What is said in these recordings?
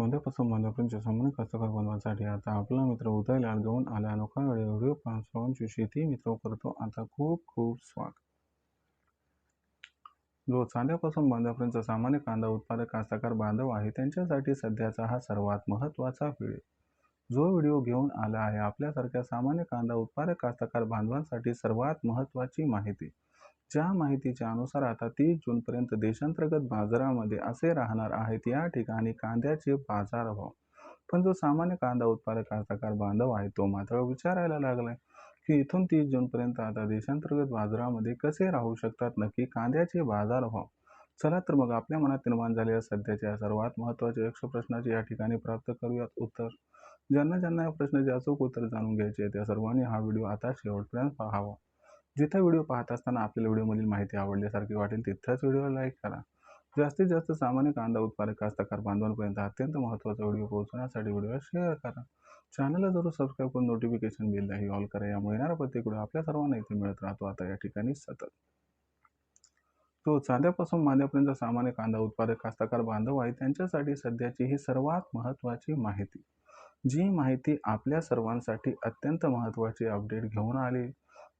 सौंद्यापासून बांधापर्यंतच्या सामान्य कास्तकार बांधवांसाठी आता आपला मित्र उदय लाडगवून आला अनोखा व्हिडिओ पाहून सर्वांची शेती मित्र करतो आता खूप खूप स्वागत. जो चांद्यापासून बांधापर्यंतचा सामान्य कांदा उत्पादक कास्तकार बांधव आहे त्यांच्यासाठी सध्याचा हा सर्वात महत्त्वाचा व्हिडिओ. जो व्हिडिओ घेऊन आला आहे आपल्यासारख्या सामान्य कांदा उत्पादक कास्तकार बांधवांसाठी सर्वात महत्त्वाची माहिती. ज्या माहितीच्या अनुसार आता 30 जूनपर्यंत देशांतर्गत बाजारामध्ये असे राहणार आहेत या ठिकाणी कांद्याचे बाजारभाव. पण जो सामान्य कांदा उत्पादक कास्तकार बांधव आहे तो मात्र विचारायला लागलाय की इथून 30 जूनपर्यंत आता देशांतर्गत बाजारामध्ये कसे राहू शकतात नक्की कांद्याचे बाजारभाव. चला तर मग आपल्या मनात निर्माण झालेल्या सध्याच्या सर्वात महत्त्वाच्या यक्ष प्रश्नाचे या ठिकाणी प्राप्त करूयात उत्तर. ज्यांना या प्रश्नाचे अचूक उत्तर जाणून घ्यायचे आहे त्या सर्वांनी हा व्हिडिओ आता शेवटपर्यंत पाहावा. जिथे व्हिडिओ पाहत असताना आपल्याला व्हिडिओमधील माहिती आवडल्यासारखी वाटेल तिथेच व्हिडिओला लाईक करा. जास्तीत जास्त सामान्य कांदा उत्पादक कास्तकार बांधवांपर्यंत अत्यंत महत्त्वाचा व्हिडिओ पोहोचवण्यासाठी व्हिडिओला शेअर करा. चॅनलला जरूर सबस्क्राईब करून नोटिफिकेशन बिललाही ऑल करा. यामुळे येणारा प्रत्येक व्हिडिओ आपल्या सर्वांना इथे मिळत राहतो आता या ठिकाणी सतत. तो चांद्यापासून बांध्यापर्यंत सामान्य कांदा उत्पादक कास्तकार बांधव आहे त्यांच्यासाठी सध्याची ही सर्वात महत्त्वाची माहिती. जी माहिती आपल्या सर्वांसाठी अत्यंत महत्त्वाची अपडेट घेऊन आली.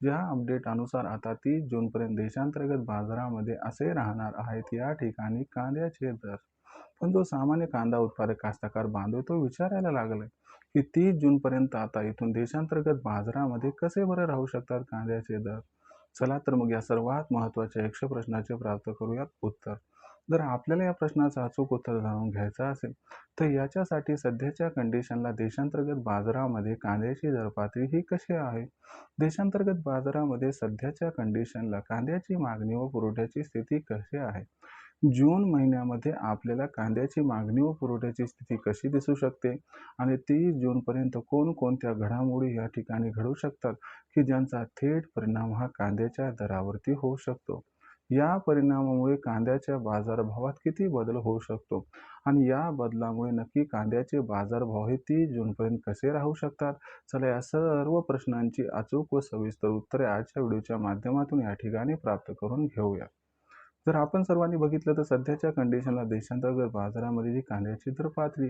ज्या अपडेट अनुसार आता 30 जूनपर्यंत देशांतर्गत बाजारामध्ये असे राहणार आहेत या ठिकाणी कांद्याचे दर. पण जो सामान्य कांदा उत्पादक कास्तकार बांधव तो विचारायला लागलाय की 30 जूनपर्यंत आता इथून देशांतर्गत बाजारामध्ये कसे बरं राहू शकतात कांद्याचे दर. चला तर मग या सर्वात महत्त्वाच्या यक्ष प्रश्नाचे प्राप्त करूयात उत्तर. जर आपल्याला या प्रश्नाचं अचूक उत्तर जाणून घ्यायचं असेल तर याच्यासाठी सध्याच्या कंडिशनला देशांतर्गत बाजारामध्ये कांद्याची दरपातळी ही कशी आहे. देशांतर्गत बाजारामध्ये सध्याच्या कंडिशनला कांद्याची मागणी व पुरवठ्याची स्थिती कशी आहे. जून महिन्यामध्ये आपल्याला कांद्याची मागणी व पुरवठ्याची स्थिती कशी दिसू शकते आणि 30 जूनपर्यंत कोणकोणत्या घडामोडी या ठिकाणी घडू शकतात की ज्यांचा थेट परिणाम हा कांद्याच्या दरावरती होऊ शकतो. या परिणामामुळे कांद्याच्या बाजारभावात किती बदल होऊ शकतो आणि या बदलामुळे नक्की कांद्याचे बाजारभाव हे 30 जूनपर्यंत कसे राहू शकतात. चला या सर्व प्रश्नांची अचूक व सविस्तर उत्तरे आजच्या व्हिडिओच्या माध्यमातून या ठिकाणी प्राप्त करून घेऊया. जर आपण सर्वांनी बघितलं तर सध्याच्या कंडिशनला देशांतर्गत बाजारामध्ये जी कांद्याची दर पातळी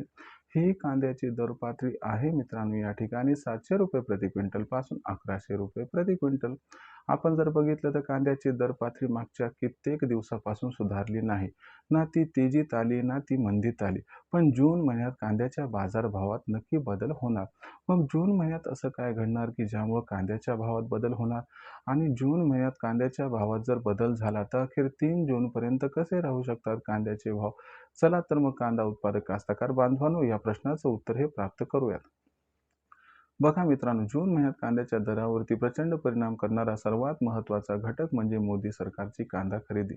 ही कांद्याची दर पातळी आहे मित्रांनो या ठिकाणी 700 रुपये प्रति क्विंटल पासून 1100 रुपये प्रति क्विंटल. आपण जर बघितलं तर कांद्याची दर पातळी मागच्या कित्येक दिवसापासून सुधारली नाही. ना ती तेजीत आली ना ती मंदीत आली. पण जून महिन्यात कांद्याच्या बाजारभावात नक्की बदल होणार. मग जून महिन्यात असं काय घडणार की ज्यामुळे कांद्याच्या भावात बदल होणार आणि जून महिन्यात कांद्याच्या भावात जर बदल झाला तर अखेर 3 जूनपर्यंत कसे राहू शकतात कांद्याचे भाव. चला तर मग कांदा उत्पादक कास्तकार बांधवांनो या प्रश्नाचं उत्तर हे प्राप्त करूयात. बघा मित्रांनो जून महिन्यात कांद्याच्या दरावरती प्रचंड परिणाम करणारा सर्वात महत्त्वाचा घटक म्हणजे मोदी सरकारची कांदा खरेदी.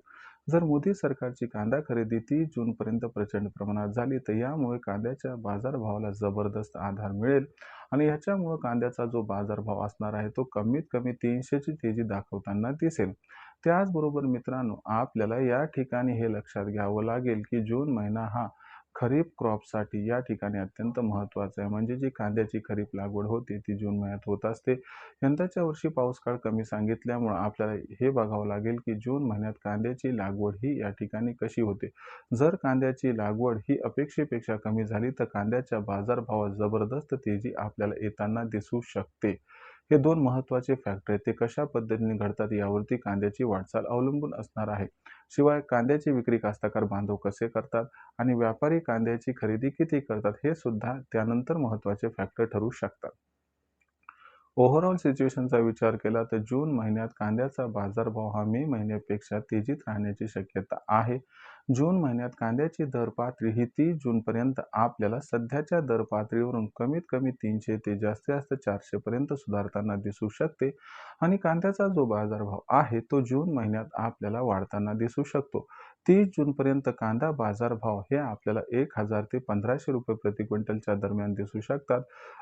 जर मोदी सरकारची कांदा खरेदी 30 जूनपर्यंत प्रचंड प्रमाणात झाली तर यामुळे कांद्याच्या बाजारभावाला जबरदस्त आधार मिळेल आणि याच्यामुळे कांद्याचा जो बाजारभाव असणार आहे तो कमीत कमी 300ची तेजी दाखवताना दिसेल. त्याचबरोबर मित्रांनो आपल्याला या ठिकाणी हे लक्षात घ्यावं लागेल की जून महिना हा खरीप क्रॉपसाठी या ठिकाणी अत्यंत महत्त्वाचा आहे. म्हणजे जी कांद्याची खरीप लागवड होते ती जून महिन्यात होत असते. यंदाच्या वर्षी पाऊस काळ कमी सांगितल्यामुळे आपल्याला हे बघावं लागेल की जून महिन्यात कांद्याची लागवड ही या ठिकाणी कशी होते. जर कांद्याची लागवड ही अपेक्षेपेक्षा कमी झाली तर कांद्याच्या बाजारभावात जबरदस्त तेजी आपल्याला येताना दिसू शकते. हे दोन महत्त्वाचे फॅक्टर आहेत ते कशा पद्धतीने घडतात यावरती कांद्याची वाटचाल अवलंबून असणार आहे. शिवाय कांद्याची विक्री कास्तकार बांधव कसे करतात आणि व्यापारी कांद्याची खरेदी किती करतात हे सुद्धा त्यानंतर महत्त्वाचे फॅक्टर ठरू शकतात. ओव्हरऑल सिच्युएशनचा विचार केला तर जून महिन्यात कांद्याचा बाजारभाव हा मे महिन्यापेक्षा तेजीत राहण्याची शक्यता आहे. जून महिन्यात कांद्याची दर पातळी ही 30 जूनपर्यंत आपल्याला सध्याच्या दर पातळीवरून कमीत कमी 300 ते जास्तीत जास्त 400 पर्यंत सुधारताना दिसू शकते आणि कांद्याचा जो बाजारभाव आहे तो जून महिन्यात आपल्याला वाढताना दिसू शकतो. 30 जूनपर्यंत कांदा बाजारभाव हे आपल्याला 1000 ते 1500 रुपये प्रति क्विंटलच्या दरम्यान दिसू शकतात.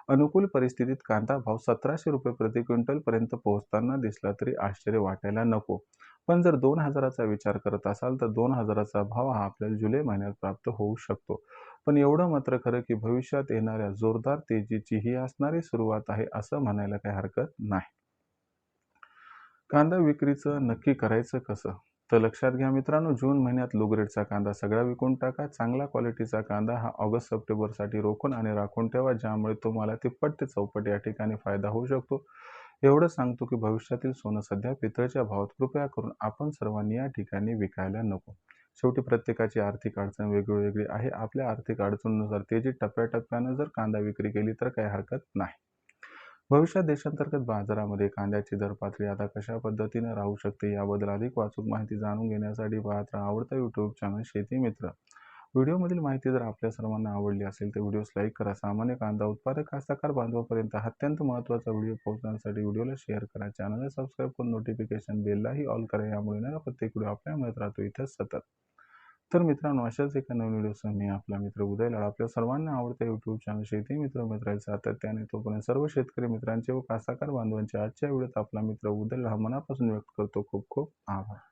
अनुकूल परिस्थितीत कांदा भाव 1700 रुपये प्रति क्विंटल पर्यंत पोहोचताना दिसला तरी आश्चर्य वाटायला नको. पण जर 2000चा विचार करत असाल तर 2000चा भाव हा आपल्याला जुलै महिन्यात प्राप्त होऊ शकतो. पण एवढं मात्र खरं की भविष्यात येणाऱ्या जोरदार तेजीची ही असणारी सुरुवात आहे असं म्हणायला काही हरकत नाही. कांदा विक्रीचं नक्की करायचं कसं. तर लक्षात घ्या मित्रांनो, जून महिन्यात लो ग्रेडचा कांदा सगळा विकून टाका. चांगला क्वालिटीचा कांदा हा ऑगस्ट सप्टेंबरसाठी रोखून आणि राखून ठेवा, ज्यामुळे तुम्हाला तिप्पट ते चौपट या ठिकाणी फायदा होऊ शकतो. एवढं सांगतो की भविष्यातील सोनं सध्या पितळच्या भावात, कृपया करून आपण सर्वांनी या ठिकाणी विकायला नको. शेवटी प्रत्येकाची आर्थिक अडचण वेगळी आहे. आपल्या आर्थिक अडचणीनुसार तेजीत टप्प्याटप्प्यानं जर कांदा विक्री केली तर काही हरकत नाही. भविष्यात देशांतर्गत बाजारामध्ये कांद्याची दर पातळी आता कशा पद्धतीने राहू शकते याबद्दल अधिक अचूक माहिती जाणून घेण्यासाठी पाहत राहा आवडता यूट्यूब चॅनल शेती मित्र. व्हिडिओमधील माहिती जर आपल्या सर्वांना आवडली असेल तर व्हिडिओस लाईक करा. सामान्य कांदा उत्पादक कास्तकार बांधवापर्यंत हा अत्यंत महत्त्वाचा व्हिडिओ पोहोचण्यासाठी व्हिडिओला शेअर करा. चॅनलला सबस्क्राईब करून नोटिफिकेशन बेललाही ऑल करा. यामुळे ना प्रत्येक व्हिडिओ आपल्या मिळत राहतो इथं सतत. तर मित्रांनो, अशाच एका नवीन व्हिडिओसह मी आपला मित्र उदय लाड आपल्या सर्वांना आवडत्या यूट्यूब चॅनल शेती मित्र मित्रांचे सातत्याने तोपर्यंत सर्व शेतकरी मित्रांचे व कास्तकार बांधवांचे आजच्या व्हिडिओत आपला मित्र उदय लाड मनापासून व्यक्त करतो. खूप खूप आभार.